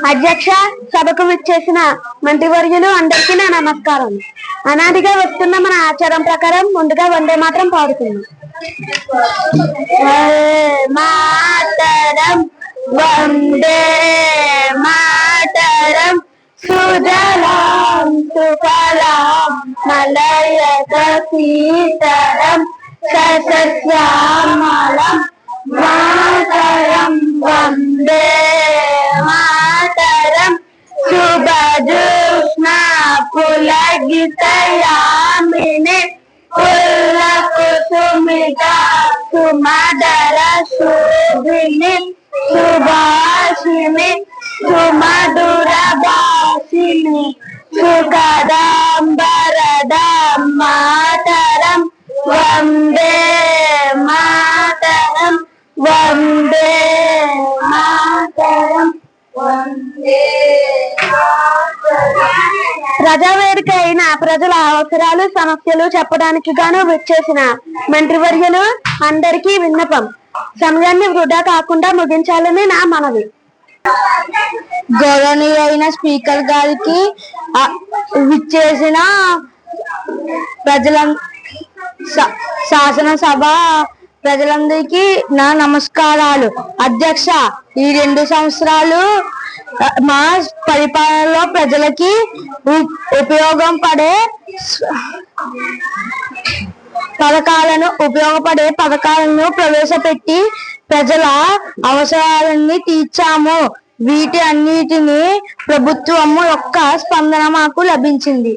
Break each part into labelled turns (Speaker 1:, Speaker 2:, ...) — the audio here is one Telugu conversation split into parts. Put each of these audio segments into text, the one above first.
Speaker 1: అధ్యక్ష, సభకు విచ్చేసిన మంత్రివర్యులు అందరికీ నా నమస్కారం. అనాదిగా వస్తున్న మన ఆచారం ప్రకారం ముందుగా వందే మాత్రం పాడుతున్నాం. మాతరం వందే మాతరం సుజలాం సుఫలాం మలయజ సీతరం సస్యశ్యామలం మాతరం వందే మాతరం శుభజుష్ణ పులకితయామిని పుల్లకుసుమిత సుమధర శోభిని సుభాషిణి సుమధుర భాషిణి సుఖదాం వరదాం మాతరం వందే మాతరం వందే మాతరం వందే ప్రజావేదిక అయిన ప్రజల అవసరాలు సమస్యలు చెప్పడానికి గాను విచ్చేసిన మంత్రివర్యులు అందరికీ విన్నపం. సమయాన్ని వృధా కాకుండా ముగించాలని నా మనవి. గౌరవనీయులైన స్పీకర్ గారికి విచ్చేసిన శాసనసభ ప్రజలందరికీ నా నమస్కారాలు. అధ్యక్ష, ఈ 2 సంవత్సరాలు మా పరిపాలనలో ప్రజలకి ఉపయోగపడే పథకాలను ప్రవేశపెట్టి ప్రజల అవసరాలన్నీ తీర్చాము. వీటి అన్నిటినీ ప్రభుత్వము యొక్క స్పందన మాకు లభించింది.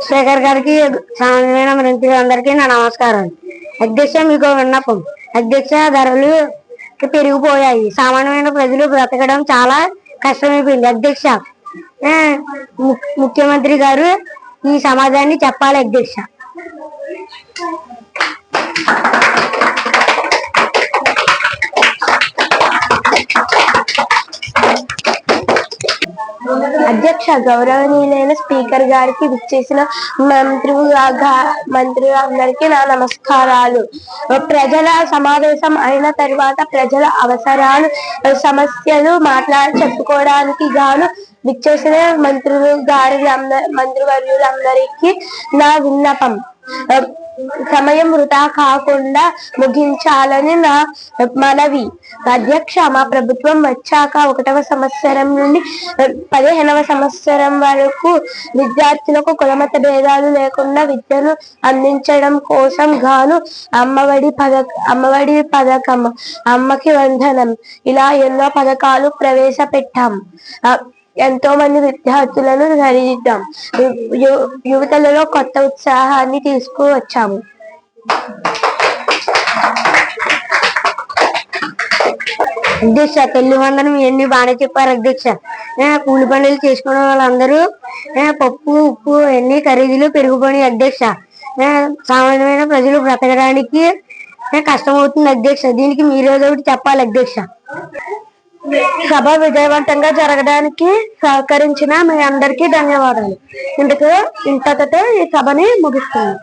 Speaker 1: స్పీకర్ గారికి, సామాన్యమైన మంత్రులందరికీ నా నమస్కారం. అధ్యక్ష, మీకు విన్నపం. అధ్యక్ష, ధరలు పెరిగిపోయాయి. సామాన్యమైన ప్రజలు బ్రతకడం చాలా కష్టమైపోయింది. అధ్యక్ష, ముఖ్యమంత్రి గారు ఈ సమాధానాన్ని చెప్పాలి. అధ్యక్ష, అధ్యక్ష, గౌరవనీయులైన స్పీకర్ గారికి విచ్చేసిన మంత్రులందరికీ నా నమస్కారాలు. ప్రజల సమావేశం అయిన తర్వాత ప్రజల అవసరాలు సమస్యలు చెప్పుకోవడానికి గాను విచ్చేసిన మంత్రివర్యులందరికీ నా విన్నపం. సమయం వృధా కాకుండా ముగించాలని నా మనవి. అధ్యక్ష, మా ప్రభుత్వం వచ్చాక 1వ సంవత్సరం నుండి 15వ సంవత్సరం వరకు విద్యార్థులకు కులమత భేదాలు లేకుండా విద్యను అందించడం కోసం గాను అమ్మఒడి పథకం, అమ్మకి వందనం, ఇలా ఎన్నో పథకాలు ప్రవేశపెట్టాం. ఎంతో మంది విద్యార్థులను సరిదిద్దాం. యువతలలో కొత్త ఉత్సాహాన్ని తీసుకువచ్చాము. అధ్యక్ష, పెళ్లి వందనం ఇవన్నీ బాగానే చెప్పారు. అధ్యక్ష, కూలి పనులు చేసుకునే వాళ్ళందరూ పప్పు ఉప్పు ఎన్ని ఖరీదులు పెరిగిపోయినాయి. అధ్యక్ష, సామాన్యమైన ప్రజలు బ్రతకడానికి కష్టమవుతుంది. అధ్యక్ష, దీనికి మీరేదో ఒకటి చెప్పాలి. అధ్యక్ష, సభ విజయవంతంగా జరగడానికి సహకరించిన మీ అందరికీ ధన్యవాదాలు. ఇంతటితో ఈ సభని ముగిస్తున్నాను.